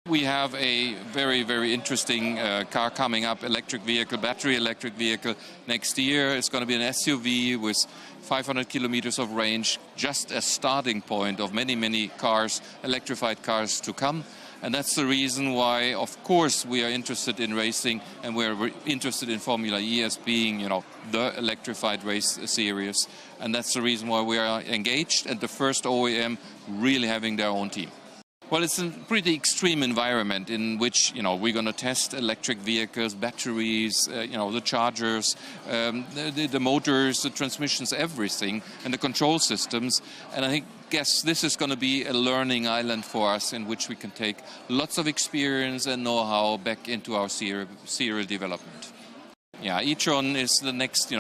We have a very, very interesting car coming up, electric vehicle, battery electric vehicle next year. It's going to be an SUV with 500 kilometers of range, just a starting point of many, many cars, electrified cars to come. And that's the reason why, of course, we are interested in racing, and we're interested in Formula E as being, the electrified race series. And that's the reason why we are engaged, and the first OEM really having their own team. Well, it's a pretty extreme environment in which, we're going to test electric vehicles, batteries, the chargers, the motors, the transmissions, everything, and the control systems. And I guess this is going to be a learning island for us in which we can take lots of experience and know-how back into our serial development. Yeah, e-tron is the next,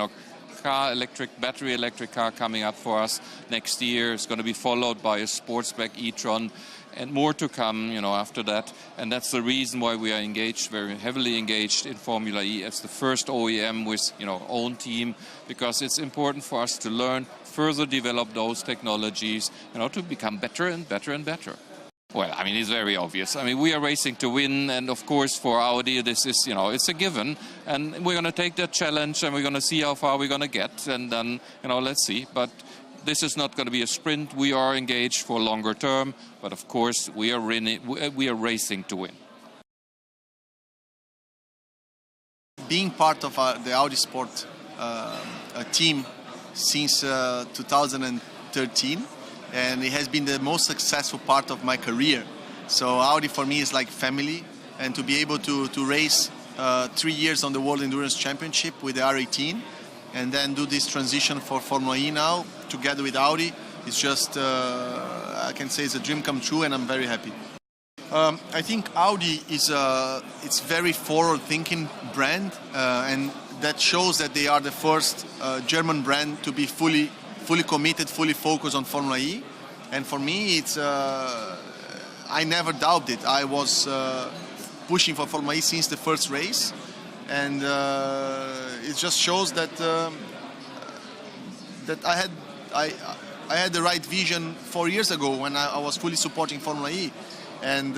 battery electric car coming up for us next year. It's going to be followed by a sportsback e-tron, and more to come, after that. And that's the reason why we are engaged, very heavily engaged in Formula E as the first OEM with, own team, because it's important for us to learn, further develop those technologies, to become better and better and better. Well, it's very obvious. We are racing to win, and of course for Audi this is, it's a given, and we're going to take that challenge, and we're going to see how far we're going to get, and then, let's see. But this is not going to be a sprint. We are engaged for longer term, but of course we are racing to win. Being part of the Audi Sport team since 2013, and it has been the most successful part of my career. So Audi for me is like family, and to be able to race 3 years on the World Endurance Championship with the R18, and then do this transition for Formula E now, together with Audi, it's just, I can say it's a dream come true, and I'm very happy. I think Audi is it's very forward-thinking brand, and that shows that they are the first German brand to be fully committed, fully focused on Formula E. And for me, it's I never doubted. I was pushing for Formula E since the first race, and it just shows that that I had the right vision 4 years ago when I was fully supporting Formula E. And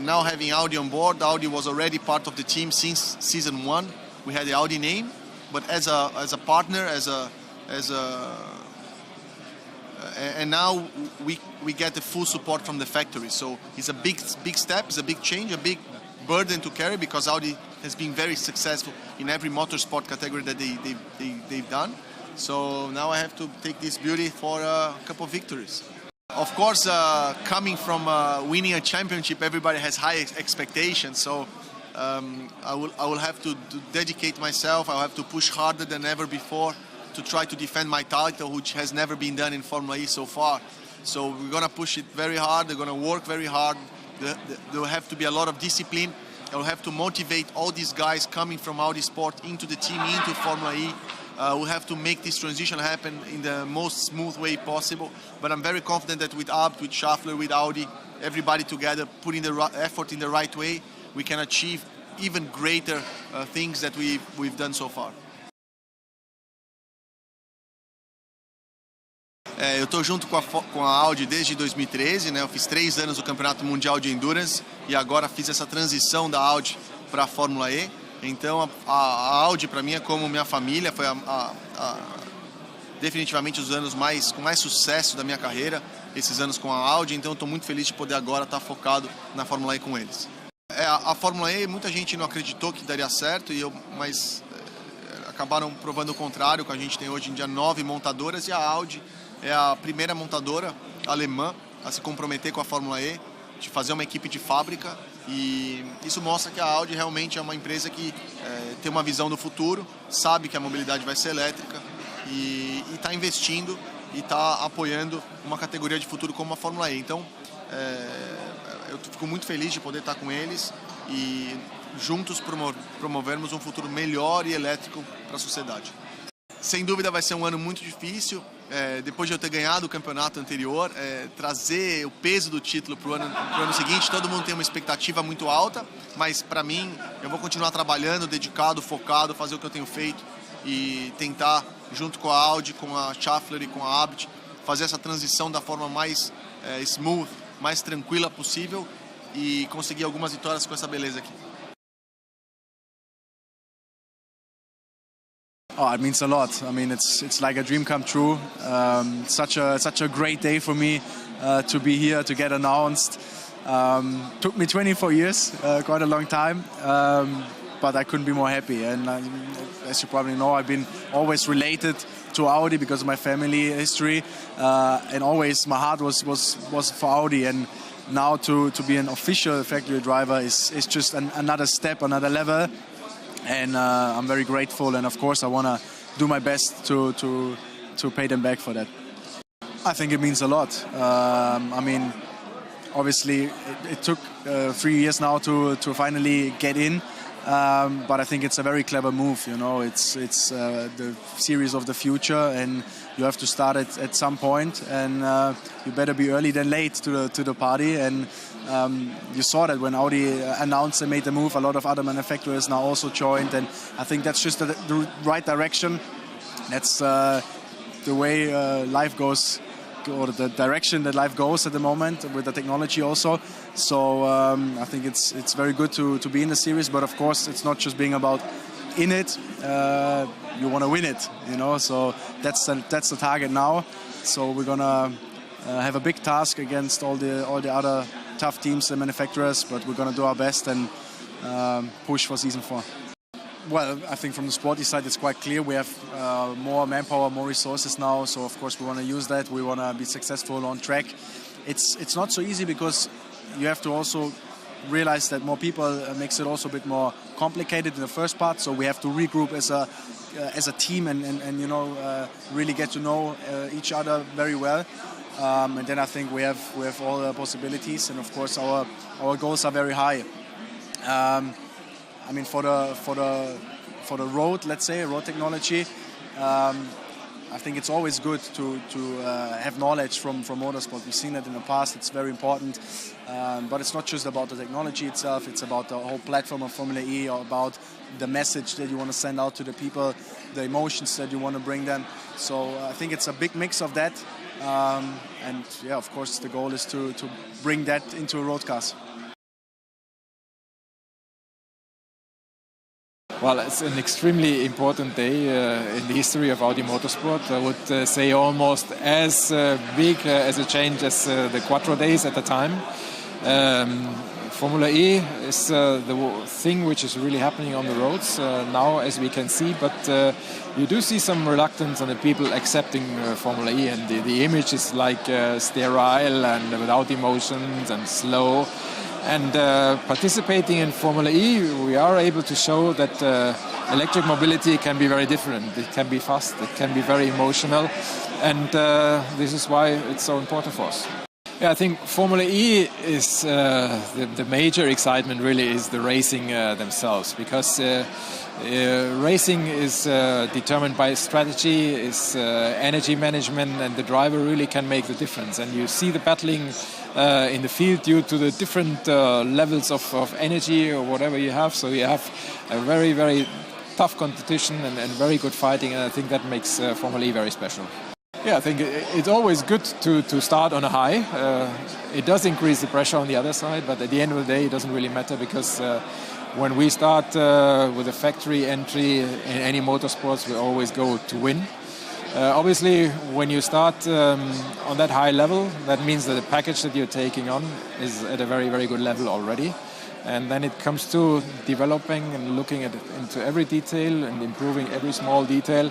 now having Audi on board, Audi was already part of the team since season 1. We had the Audi name, but as a partner, and now we get the full support from the factory. So it's a big step, it's a big change, a big burden to carry, because Audi has been very successful in every motorsport category that they've done. So now I have to take this beauty for a couple of victories. Of course, coming from winning a championship, everybody has high expectations. So I will have to dedicate myself. I'll have to push harder than ever before to try to defend my title, which has never been done in Formula E so far. So we're going to push it very hard. They're going to work very hard. There will have to be a lot of discipline. I will have to motivate all these guys coming from Audi Sport into the team, into Formula E. We'll have to make this transition happen in the most smooth way possible. But I'm very confident that with Abt, with Schaeffler, with Audi, everybody together, putting the effort in the right way, we can achieve even greater things that we've done so far. Eu estou junto com a Audi desde 2013, né? Eu fiz 3 anos no Campeonato Mundial de Endurance e agora fiz essa transição da Audi para a Fórmula E. Então a Audi para mim é como minha família, foi definitivamente os anos com mais sucesso da minha carreira, esses anos com a Audi. Então estou muito feliz de poder agora estar focado na Fórmula E com eles. A Fórmula E, muita gente não acreditou que daria certo, mas acabaram provando o contrário. A gente tem hoje em dia 9 montadoras e a Audi é a primeira montadora alemã a se comprometer com a Fórmula E, de fazer uma equipe de fábrica, e isso mostra que a Audi realmente é uma empresa que tem uma visão do futuro, sabe que a mobilidade vai ser elétrica e está investindo e está apoiando uma categoria de futuro como a Fórmula E. Então, eu fico muito feliz de poder estar com eles e juntos promovermos um futuro melhor e elétrico para a sociedade. Sem dúvida vai ser um ano muito difícil. Depois de eu ter ganhado o campeonato anterior, trazer o peso do título para o ano seguinte, todo mundo tem uma expectativa muito alta, mas para mim, eu vou continuar trabalhando, dedicado, focado, fazer o que eu tenho feito e tentar, junto com a Audi, com a Schaeffler e com a Abt, fazer essa transição da forma mais smooth, mais tranquila possível, e conseguir algumas vitórias com essa beleza aqui. Oh, it means a lot. I mean, it's like a dream come true. Such a great day for me to be here, to get announced. Took me 24 years, quite a long time, but I couldn't be more happy. And as you probably know, I've been always related to Audi because of my family history, and always my heart was for Audi. And now to be an official factory driver is just another step, another level. And I'm very grateful, and of course I want to do my best to pay them back for that. I think it means a lot. I mean, obviously it took 3 years now to finally get in, but I think it's a very clever move. You know, it's the series of the future, and you have to start at some point, and you better be early than late to the party. And you saw that when Audi announced they made the move, a lot of other manufacturers now also joined, and I think that's just the right direction. That's the way life goes, or the direction that life goes at the moment with the technology also. So I think it's very good to be in the series, but of course it's not just being about in it. You want to win it, you know. So that's the target now. So we're gonna have a big task against all the other tough teams and manufacturers, but we're going to do our best and push for season 4. Well, I think from the sporty side it's quite clear. We have more manpower, more resources now, so of course we want to use that. We want to be successful on track. It's not so easy because you have to also realize that more people makes it also a bit more complicated in the first part, so we have to regroup as a team and you know, really get to know each other very well. And then I think we have all the possibilities, and of course our goals are very high. I mean, for the road, let's say road technology, I think it's always good to have knowledge from motorsport. We've seen it in the past; it's very important. But it's not just about the technology itself; it's about the whole platform of Formula E, or about the message that you want to send out to the people, the emotions that you want to bring them. So I think it's a big mix of that. And yeah, of course, the goal is to bring that into a road cars. Well, it's an extremely important day in the history of Audi Motorsport. I would say almost as big as a change as the Quattro days at the time. Formula E is the thing which is really happening on the roads now, as we can see, but you do see some reluctance on the people accepting Formula E, and the image is like sterile and without emotions and slow. And participating in Formula E, we are able to show that electric mobility can be very different. It can be fast, it can be very emotional, and this is why it's so important for us. Yeah, I think Formula E is the major excitement really is the racing themselves, because racing is determined by strategy, is energy management, and the driver really can make the difference. And you see the battling in the field due to the different levels of energy or whatever you have. So you have a very, very tough competition and very good fighting, and I think that makes Formula E very special. Yeah, I think it's always good to start on a high. It does increase the pressure on the other side, but at the end of the day, it doesn't really matter, because when we start with a factory entry in any motorsports, we always go to win. Obviously, when you start on that high level, that means that the package that you're taking on is at a very, very good level already. And then it comes to developing and looking into every detail and improving every small detail,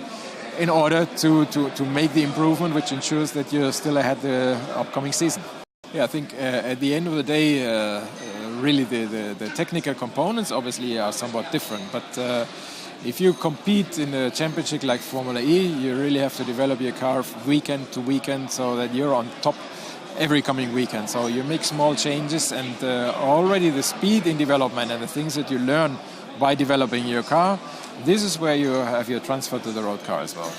in order to make the improvement which ensures that you're still ahead the upcoming season. Yeah, I think at the end of the day, really the technical components obviously are somewhat different, but if you compete in a championship like Formula E, you really have to develop your car weekend to weekend so that you're on top every coming weekend. So you make small changes, and already the speed in development and the things that you learn by developing your car, this is where you have your transfer to the road car as well.